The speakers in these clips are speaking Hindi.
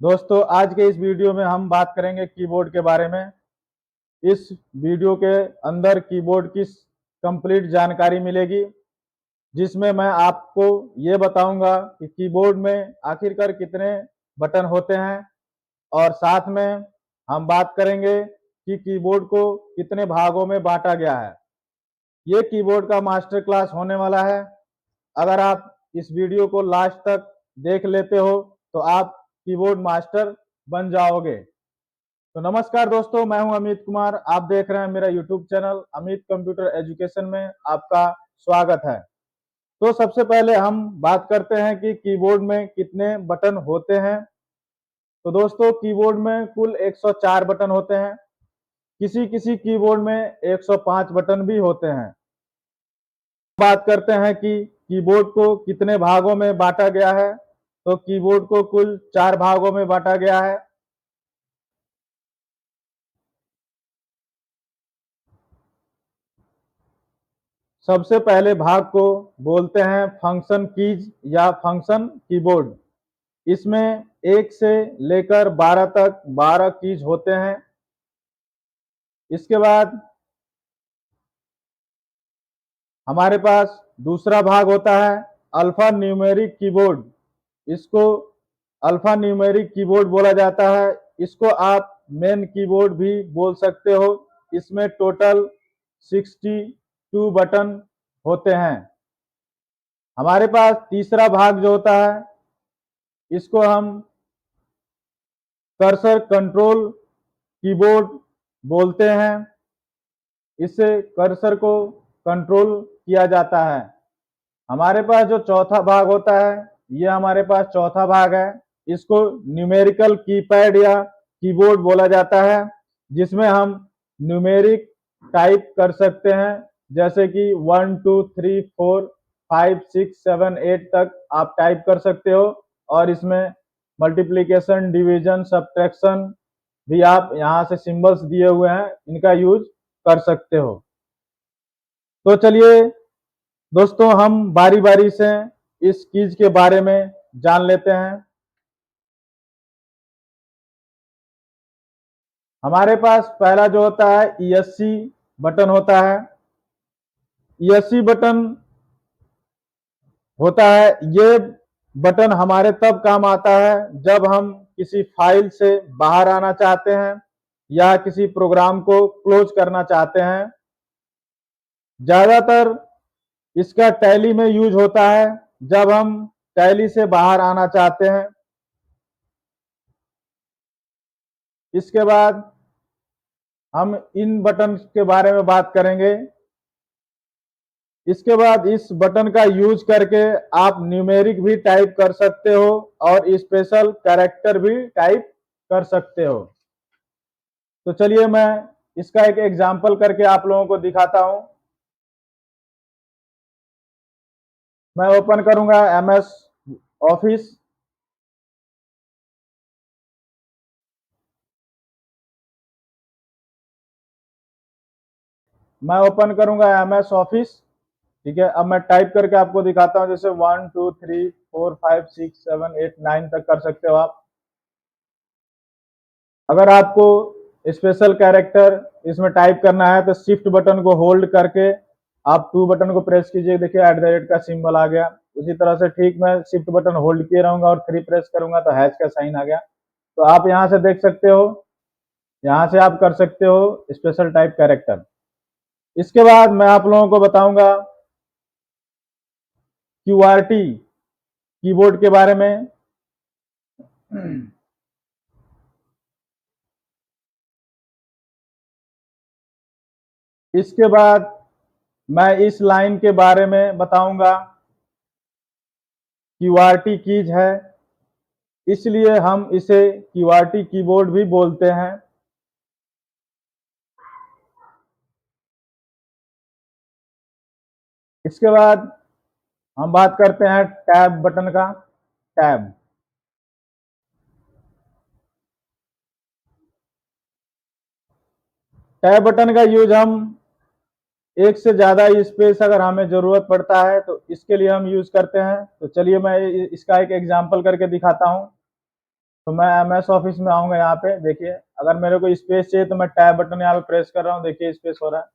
दोस्तों, आज के इस वीडियो में हम बात करेंगे कीबोर्ड के बारे में। इस वीडियो के अंदर कीबोर्ड की कंप्लीट जानकारी मिलेगी, जिसमें मैं आपको ये बताऊंगा कि कीबोर्ड में आखिरकार कितने बटन होते हैं, और साथ में हम बात करेंगे कि कीबोर्ड को कितने भागों में बांटा गया है। ये कीबोर्ड का मास्टर क्लास होने वाला है। अगर आप इस वीडियो को लास्ट तक देख लेते हो तो आप कीबोर्ड मास्टर बन जाओगे। तो नमस्कार दोस्तों, मैं हूं अमित कुमार। आप देख रहे हैं मेरा YouTube channel Amit computer education में आपका स्वागत है। तो सबसे पहले हम बात करते हैं कि कीबोर्ड में कितने बटन होते हैं। तो दोस्तों, कीबोर्ड में कुल 104 बटन होते हैं। किसी किसी कीबोर्ड में 105 बटन भी होते हैं। बात करते हैं कि कीबोर्ड को कितने भागों में बांटा गया है। तो कीबोर्ड को कुल 4 भागों में बांटा गया है। सबसे पहले भाग को बोलते हैं फंक्शन कीज या फंक्शन कीबोर्ड। इसमें 1 से लेकर 12 तक 12 कीज होते हैं। इसके बाद हमारे पास दूसरा भाग होता है अल्फा न्यूमेरिक कीबोर्ड। इसको अल्फा न्यूमेरिक कीबोर्ड बोला जाता है। इसको आप मेन कीबोर्ड भी बोल सकते हो। इसमें टोटल 62 बटन होते हैं। हमारे पास तीसरा भाग जो होता है, इसको हम कर्सर कंट्रोल कीबोर्ड बोलते हैं। इससे कर्सर को कंट्रोल किया जाता है। हमारे पास जो चौथा भाग होता है, ये हमारे पास चौथा भाग है। इसको न्यूमेरिकल कीपैड या कीबोर्ड बोला जाता है, जिसमें हम न्यूमेरिक टाइप कर सकते हैं, जैसे कि 1 2 3 4 5 6 7 8 तक आप टाइप कर सकते हो। और इसमें मल्टीप्लिकेशन, डिवीजन, सब्ट्रैक्शन भी आप यहाँ से सिंबल्स दिए हुए हैं, इनका यूज कर सकते हो। तो चलिए दोस्तों, हम बारी बारी से इस कीज के बारे में जान लेते हैं। हमारे पास पहला जो होता है ESC बटन होता है। ESC बटन होता है, ये बटन हमारे तब काम आता है जब हम किसी फाइल से बाहर आना चाहते हैं या किसी प्रोग्राम को क्लोज करना चाहते हैं। ज्यादातर इसका टैली में यूज होता है जब हम टैली से बाहर आना चाहते हैं। इसके बाद हम इन बटन के बारे में बात करेंगे। इसके बाद इस बटन का यूज करके आप न्यूमेरिक भी टाइप कर सकते हो और स्पेशल कैरेक्टर भी टाइप कर सकते हो। तो चलिए मैं इसका एक एग्जांपल करके आप लोगों को दिखाता हूं। मैं ओपन करूंगा MS ऑफिस। मैं ओपन करूंगा MS ऑफिस। ठीक है, अब मैं टाइप करके आपको दिखाता हूं, जैसे 1 2 3 4 5 6 7 8 9 तक कर सकते हो आप। अगर आपको स्पेशल कैरेक्टर इसमें टाइप करना है तो शिफ्ट बटन को होल्ड करके आप 2 बटन को प्रेस कीजिए। देखिए @ का सिंबल आ गया। उसी तरह से ठीक मैं शिफ्ट बटन होल्ड किए रहूंगा और 3 प्रेस करूंगा तो हैश का साइन आ गया। तो आप यहाँ से देख सकते हो, यहाँ से आप कर सकते हो स्पेशल टाइप कैरेक्टर। इसके बाद मैं आप लोगों को बताऊंगा QWERTY कीबोर्ड के बारे में। इसके बाद मैं इस लाइन के बारे में बताऊंगा। QWERTY कीज है, इसलिए हम इसे QWERTY कीबोर्ड भी बोलते हैं। इसके बाद हम बात करते हैं टैब बटन का। टैब टैब बटन का यूज हम एक से ज्यादा स्पेस अगर हमें जरूरत पड़ता है तो इसके लिए हम यूज करते हैं। तो चलिए मैं इसका एक एग्जांपल करके दिखाता हूं। तो मैं MS ऑफिस में आऊंगा। यहाँ पे देखिए, अगर मेरे को स्पेस चाहिए तो मैं टैब बटन यहाँ पे प्रेस कर रहा हूँ, देखिए स्पेस हो रहा है।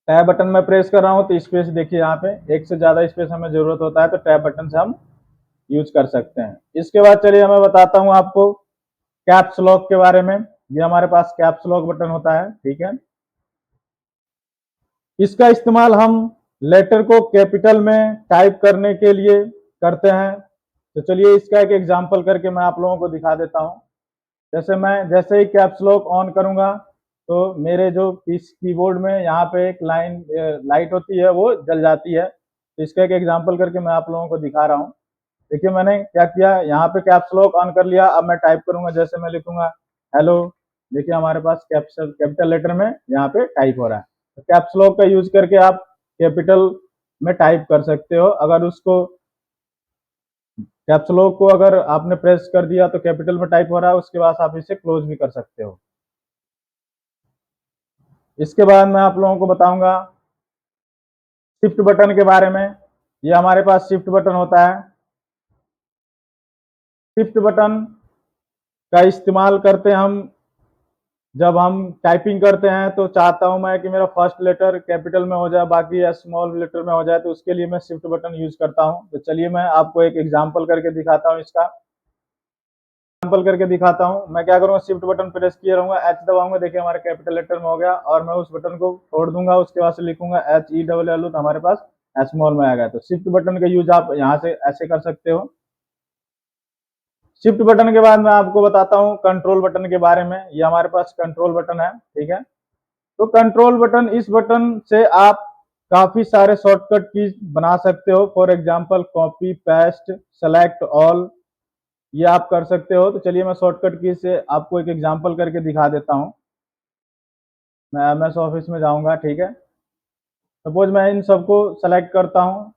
टैब बटन में प्रेस कर रहा हूँ तो स्पेस देखिए, यहाँ पे एक से ज्यादा स्पेस हमें जरूरत होता है तो टैब बटन से हम यूज कर सकते हैं। इसके बाद चलिए मैं बताता हूँ आपको कैप्स लॉक के बारे में। ये हमारे पास कैप्स लॉक बटन होता है, ठीक है। इसका इस्तेमाल हम लेटर को कैपिटल में टाइप करने के लिए करते हैं। तो चलिए इसका एक एग्जांपल करके मैं आप लोगों को दिखा देता हूं। जैसे ही कैप्स लॉक ऑन करूंगा तो मेरे जो कीबोर्ड में यहाँ पे एक लाइट होती है वो जल जाती है। तो इसका एक एग्जांपल करके मैं आप लोगों को दिखा रहा हूँ। देखिए मैंने क्या किया, यहाँ पे कैप्स लॉक ऑन कर लिया। अब मैं टाइप करूंगा, जैसे मैं लिखूंगा हेलो, देखिए हमारे पास कैपिटल लेटर में यहाँ पे टाइप हो रहा है। तो कैप्स लॉक का यूज करके आप कैपिटल में टाइप कर सकते हो। अगर उसको कैप्स लॉक को अगर आपने प्रेस कर दिया तो कैपिटल में टाइप हो रहा है, उसके बाद आप इसे क्लोज भी कर सकते हो। इसके बाद मैं आप लोगों को बताऊंगा शिफ्ट बटन के बारे में। ये हमारे पास शिफ्ट बटन होता है। शिफ्ट बटन का इस्तेमाल करते हम जब हम टाइपिंग करते हैं, तो चाहता हूं मैं कि मेरा फर्स्ट लेटर कैपिटल में हो जाए, बाकी स्मॉल लेटर में हो जाए, तो उसके लिए मैं शिफ्ट बटन यूज करता हूं। तो चलिए मैं आपको एक एग्जांपल करके दिखाता हूं। इसका एग्जांपल करके दिखाता हूं। मैं क्या करूंगा, शिफ्ट बटन प्रेस किए रहूंगा, एच दबाऊंगा, देखिए हमारे कैपिटल लेटर में हो गया, और मैं उस बटन को छोड़ दूंगा, उसके बाद से लिखूंगा HELL, तो हमारे पास स्मॉल में आ गया। तो शिफ्ट बटन का यूज आप यहाँ से ऐसे कर सकते हो। शिफ्ट बटन के बाद मैं आपको बताता हूँ कंट्रोल बटन के बारे में। ये हमारे पास कंट्रोल बटन है, ठीक है। तो कंट्रोल बटन, इस बटन से आप काफी सारे शॉर्टकट कीज बना सकते हो। For example copy, paste, select all, ये आप कर सकते हो। तो चलिए मैं शॉर्टकट कीज से आपको एक एग्जांपल करके दिखा देता हूँ। मैं MS ऑफिस में जाऊंगा, ठीक है। सपोज मैं इन सबको सेलेक्ट करता हूँ,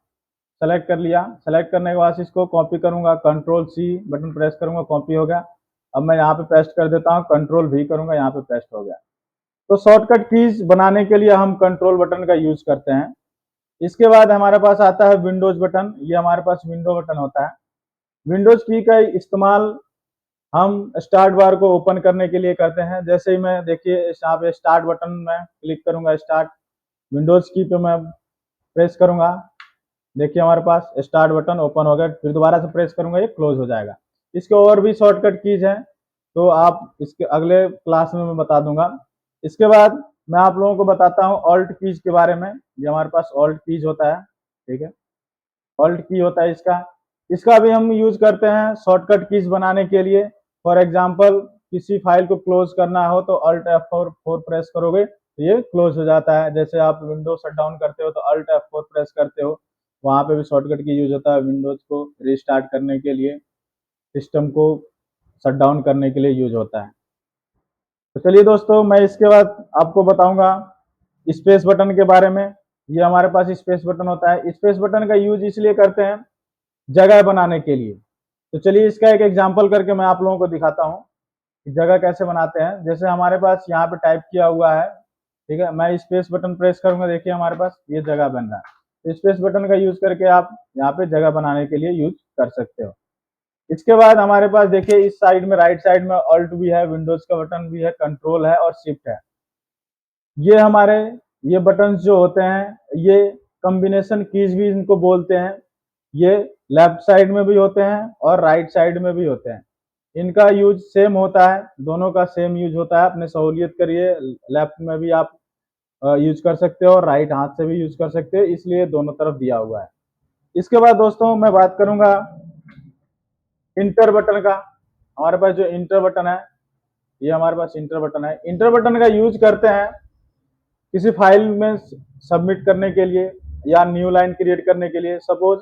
सेलेक्ट कर लिया। सेलेक्ट करने के बाद इसको कॉपी करूंगा, कंट्रोल C बटन प्रेस करूंगा, कॉपी हो गया। अब मैं यहाँ पे पेस्ट कर देता हूँ, कंट्रोल V करूंगा, यहाँ पे पेस्ट हो गया। तो शॉर्टकट कीज बनाने के लिए हम कंट्रोल बटन का यूज करते हैं। इसके बाद हमारे पास आता है विंडोज बटन। ये हमारे पास विंडो बटन होता है। विंडोज की का इस्तेमाल हम स्टार्ट बार को ओपन करने के लिए करते हैं। जैसे ही मैं देखिए यहाँ पे स्टार्ट बटन में क्लिक करूंगा, स्टार्ट विंडोज की पे मैं प्रेस करूंगा, देखिए हमारे पास स्टार्ट बटन ओपन हो गया। फिर दोबारा से प्रेस करूंगा, ये क्लोज हो जाएगा। इसके और भी शॉर्टकट कीज हैं, तो आप इसके अगले क्लास में मैं बता दूंगा। इसके बाद मैं आप लोगों को बताता हूँ ऑल्ट कीज के बारे में। ये हमारे पास ऑल्ट कीज होता है, ठीक है। ऑल्ट की होता है इसका। इसका भी हम यूज करते हैं शॉर्टकट कीज बनाने के लिए। फॉर एग्जांपल किसी फाइल को क्लोज करना हो तो Alt F4 प्रेस करोगे तो ये क्लोज हो जाता है। जैसे आप विंडोज शट डाउन करते हो तो Alt F4 प्रेस करते हो, वहां पे भी शॉर्टकट की यूज होता है। विंडोज को रिस्टार्ट करने के लिए, सिस्टम को शट डाउन करने के लिए यूज होता है। तो चलिए दोस्तों, मैं इसके बाद आपको बताऊंगा स्पेस बटन के बारे में। ये हमारे पास स्पेस बटन होता है। स्पेस बटन का यूज इसलिए करते हैं जगह बनाने के लिए। तो चलिए इसका एक एग्जांपल करके मैं आप लोगों को दिखाता हूँ कि जगह कैसे बनाते हैं। जैसे हमारे पास यहाँ पे टाइप किया हुआ है, ठीक है, मैं स्पेस बटन प्रेस करूंगा, देखिए हमारे पास ये जगह बन रहा है। तो स्पेस बटन का यूज करके आप यहाँ पे जगह बनाने के लिए यूज कर सकते हो। इसके बाद हमारे पास देखिए इस साइड में, राइट साइड में ऑल्ट भी है, विंडोज का बटन भी है, कंट्रोल है और शिफ्ट है। ये हमारे ये बटन जो होते हैं ये कॉम्बिनेशन कीज भी इनको बोलते हैं। ये लेफ्ट साइड में भी होते हैं और राइट साइड में भी होते हैं। इनका यूज सेम होता है, दोनों का सेम यूज होता है। अपने सहूलियत करिए, लेफ्ट में भी आप यूज कर सकते हो और राइट हाथ से भी यूज कर सकते हो, इसलिए दोनों तरफ दिया हुआ है। इसके बाद दोस्तों मैं बात करूंगा इंटर बटन का। हमारे पास जो इंटर बटन है, ये हमारे पास इंटर बटन है। इंटर बटन का यूज करते हैं किसी फाइल में सबमिट करने के लिए या न्यू लाइन क्रिएट करने के लिए। सपोज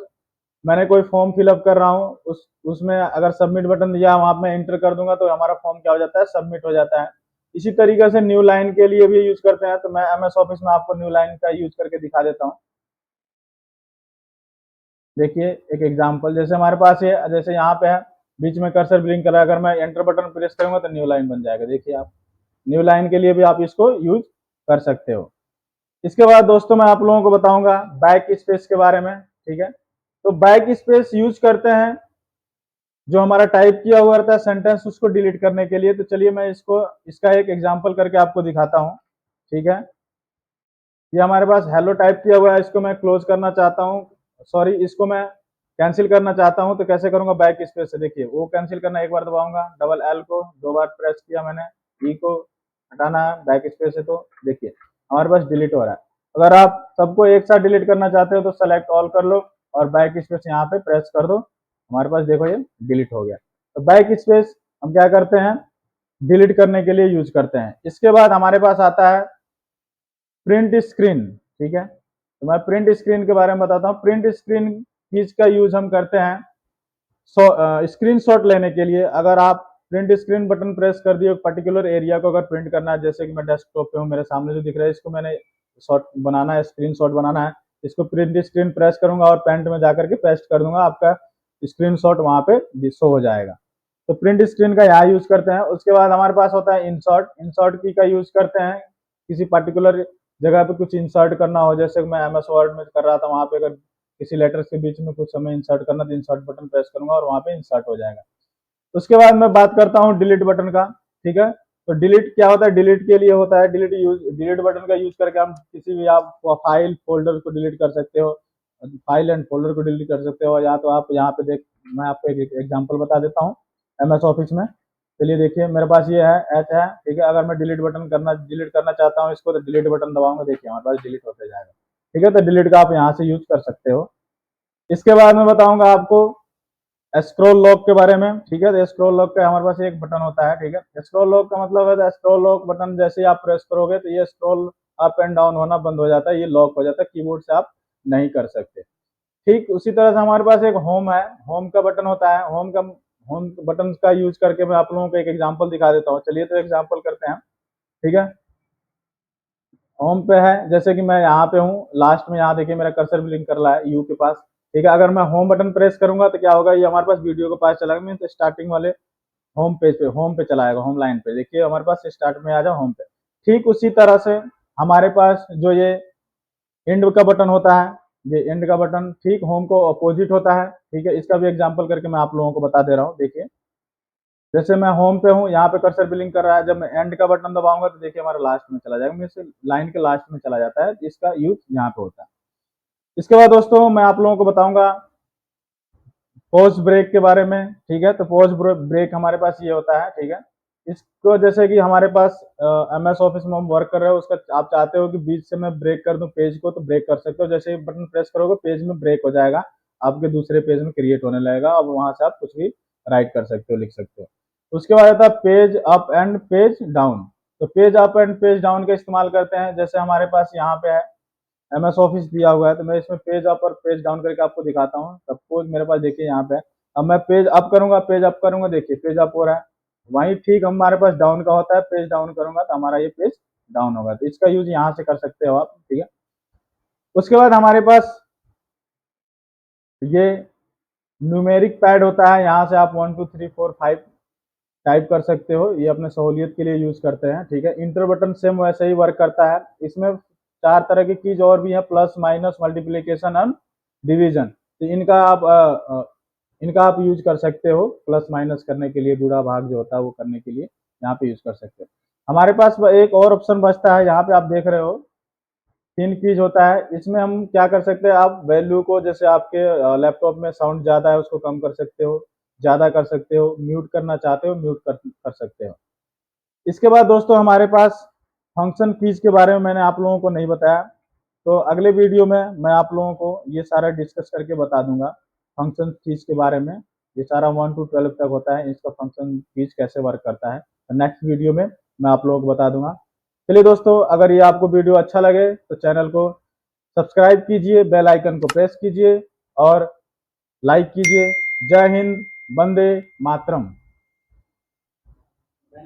मैंने कोई फॉर्म फिलअप कर रहा हूँ, उसमें अगर सबमिट बटन दिया, वहां मैं इंटर कर दूंगा तो हमारा फॉर्म क्या हो जाता है, सबमिट हो जाता है। इसी तरीके से न्यू लाइन के लिए भी यूज करते हैं। तो मैं MS ऑफिस में आपको न्यू लाइन का यूज करके दिखा देता हूँ। देखिए एक एग्जांपल, जैसे हमारे पास ये, जैसे यहाँ पे है बीच में कर्सर ब्लिंक कर रहा है, अगर मैं एंटर बटन प्रेस करूंगा तो न्यू लाइन बन जाएगा। देखिए आप न्यू लाइन के लिए भी आप इसको यूज कर सकते हो। इसके बाद दोस्तों मैं आप लोगों को बताऊंगा बैक स्पेस के बारे में, ठीक है। तो बैक स्पेस यूज करते हैं जो हमारा टाइप किया हुआ रहता है सेंटेंस, उसको डिलीट करने के लिए। तो चलिए मैं इसका एक एग्जांपल करके आपको दिखाता हूँ। ठीक है, ये हमारे पास हेलो टाइप किया हुआ है, इसको मैं क्लोज करना चाहता हूँ, सॉरी इसको मैं कैंसिल करना चाहता हूँ। तो कैसे करूंगा, बैक स्पेस से। देखिए वो कैंसिल करना, एक बार दबाऊंगा, डबल एल को 2 बार प्रेस किया मैंने, ई को हटाना है बैक स्पेस से, तो देखिए हमारे पास डिलीट हो रहा है। अगर आप सबको एक साथ डिलीट करना चाहते हो तो सेलेक्ट ऑल कर लो और बैक स्पेस यहाँ पे प्रेस कर दो, हमारे पास देखो ये डिलीट हो गया। तो बैक स्पेस हम क्या करते हैं, डिलीट करने के लिए यूज करते हैं। इसके बाद हमारे पास आता है प्रिंट स्क्रीन। ठीक है, तो मैं प्रिंट स्क्रीन के बारे में बताता हूँ। प्रिंट स्क्रीन चीज का यूज हम करते हैं स्क्रीनशॉट लेने के लिए। अगर आप प्रिंट स्क्रीन बटन प्रेस कर दिए, पर्टिकुलर एरिया को अगर प्रिंट करना है, जैसे कि मैं डेस्कटॉप पे हूँ, मेरे सामने जो दिख रहा है इसको मैंने शॉट बनाना है, स्क्रीनशॉट बनाना है, इसको प्रिंट स्क्रीन प्रेस करूंगा और पेंट में जाकर के पेस्ट कर दूंगा, आपका स्क्रीनशॉट वहां पे शो हो जाएगा। तो प्रिंट स्क्रीन का यहाँ यूज करते हैं। उसके बाद हमारे पास होता है इंसर्ट। इंसर्ट की का यूज करते हैं किसी पर्टिकुलर जगह पे कुछ इंसर्ट करना हो, जैसे मैं एमएस वर्ड में कर रहा था, वहां पे अगर किसी लेटर्स के बीच में कुछ हमें इंसर्ट करना, तो इंसर्ट बटन प्रेस करूंगा और वहां पे इंसर्ट हो जाएगा। उसके बाद मैं बात करता हूँ डिलीट बटन का। ठीक है, तो डिलीट क्या होता है, डिलीट के लिए होता है डिलीट बटन का यूज करके हम किसी भी आप फाइल फोल्डर को डिलीट कर सकते हो, फाइल एंड फोल्डर को डिलीट कर सकते हो। या तो आप यहाँ पे देख, मैं आपको एक एग्जांपल बता देता हूँ एमएस ऑफिस में। चलिए देखिए मेरे पास ये है एच है। ठीक है, अगर मैं डिलीट करना चाहता हूँ इसको, तो डिलीट बटन दबाऊंगा, देखिए हमारे पास डिलीट होते जाएगा। ठीक है, तो डिलीट का आप यहाँ से यूज कर सकते हो। इसके बाद मैं बताऊंगा आपको स्क्रॉल लॉक के बारे में। ठीक है, तो स्क्रॉल लॉक का हमारे पास एक बटन होता है। ठीक है, स्क्रॉल लॉक का मतलब है, स्क्रॉल लॉक बटन जैसे ही आप प्रेस करोगे तो ये स्क्रॉल अप एंड डाउन होना बंद हो जाता है, ये लॉक हो जाता है, कीबोर्ड से आप नहीं कर सकते। ठीक उसी तरह से हमारे पास एक होम है, होम का बटन होता है। होम बटन का यूज करके मैं आप लोगों को एक एग्जांपल दिखा देता हूँ। चलिए तो एग्जांपल करते हैं। ठीक है, होम पे है, जैसे कि मैं यहाँ पे हूँ, लास्ट में यहाँ देखिए मेरा कर्सर ब्लिंक कर रहा है यू के पास। ठीक है, अगर मैं होम बटन प्रेस करूंगा तो क्या होगा, ये हमारे पास वीडियो के पास चला गया, मीन स्टार्टिंग वाले होम पेज पे, होम पे चला आएगा, होम लाइन पे। देखिए हमारे पास स्टार्ट में आ जाओ होम पे। ठीक उसी तरह से हमारे पास जो ये एंड का बटन होता है, ये एंड का बटन ठीक होम को अपोजिट होता है। ठीक है, इसका भी एग्जांपल करके मैं आप लोगों को बता दे रहा हूँ। देखिए जैसे मैं होम पे हूँ, यहाँ पे कर्सर बिलिंग कर रहा है, जब मैं एंड का बटन दबाऊंगा तो देखिए हमारा लास्ट में चला जाएगा, मीन लाइन के लास्ट में चला जाता है, इसका यूज यहाँ पे होता है। इसके बाद दोस्तों मैं आप लोगों को बताऊंगा पॉज ब्रेक के बारे में। ठीक है, तो पॉज ब्रेक हमारे पास ये होता है। ठीक है, इसको जैसे कि हमारे पास एमएस ऑफिस में हम वर्क कर रहे हो, उसका आप चाहते हो कि बीच से मैं ब्रेक कर दूं पेज को, तो ब्रेक कर सकते हो। जैसे ही बटन प्रेस करोगे पेज में ब्रेक हो जाएगा, आपके दूसरे पेज में क्रिएट होने लगेगा, अब वहां से आप कुछ भी राइट कर सकते हो, लिख सकते हो। उसके बाद आता है page up and page down. तो page up and page down का इस्तेमाल करते हैं, जैसे हमारे पास यहाँ पे है एमएस ऑफिस दिया हुआ है, तो मैं इसमें पेज अप और पेज डाउन करके आपको दिखाता हूँ। सपोज मेरे पास देखिए यहाँ पे, अब मैं पेज अप करूंगा, देखिए पेज अप हो रहा है। वहीं ठीक हमारे पास डाउन का होता है, पेज डाउन करूंगा तो हमारा ये पेज डाउन होगा। तो इसका यूज यहाँ से कर सकते हो आप। ठीक है, उसके बाद हमारे पास ये न्यूमेरिक पैड होता है, यहाँ से आप 1 2 3 4 5 टाइप कर सकते हो, ये अपने सहूलियत के लिए यूज करते हैं। ठीक है, इंटर बटन सेम वैसे ही वर्क करता है। इसमें 4 तरह की कीज और भी है, plus minus multiplication and division. तो इनका आप यूज कर सकते हो प्लस माइनस करने के लिए, गुणा भाग जो होता है वो करने के लिए यहाँ पे यूज कर सकते हो। हमारे पास एक और ऑप्शन बचता है, यहाँ पे आप देख रहे हो 3 कीज होता है। इसमें हम क्या कर सकते हैं, आप वैल्यू को, जैसे आपके लैपटॉप में साउंड ज्यादा है उसको कम कर सकते हो, ज्यादा कर सकते हो, म्यूट करना चाहते हो म्यूट कर सकते हो। इसके बाद दोस्तों हमारे पास फंक्शन कीज के बारे में मैंने आप लोगों को नहीं बताया, तो अगले वीडियो में मैं आप लोगों को ये सारा डिस्कस करके बता दूंगा फंक्शन कीज के बारे में। ये सारा 1 to 12 तक होता है, इसका फंक्शन कीज कैसे वर्क करता है, तो नेक्स्ट वीडियो में मैं आप लोगों को बता दूंगा। चलिए दोस्तों, अगर ये आपको वीडियो अच्छा लगे तो चैनल को सब्सक्राइब कीजिए, बेल आइकन को प्रेस कीजिए और लाइक कीजिए। जय हिंद, वंदे मातरम।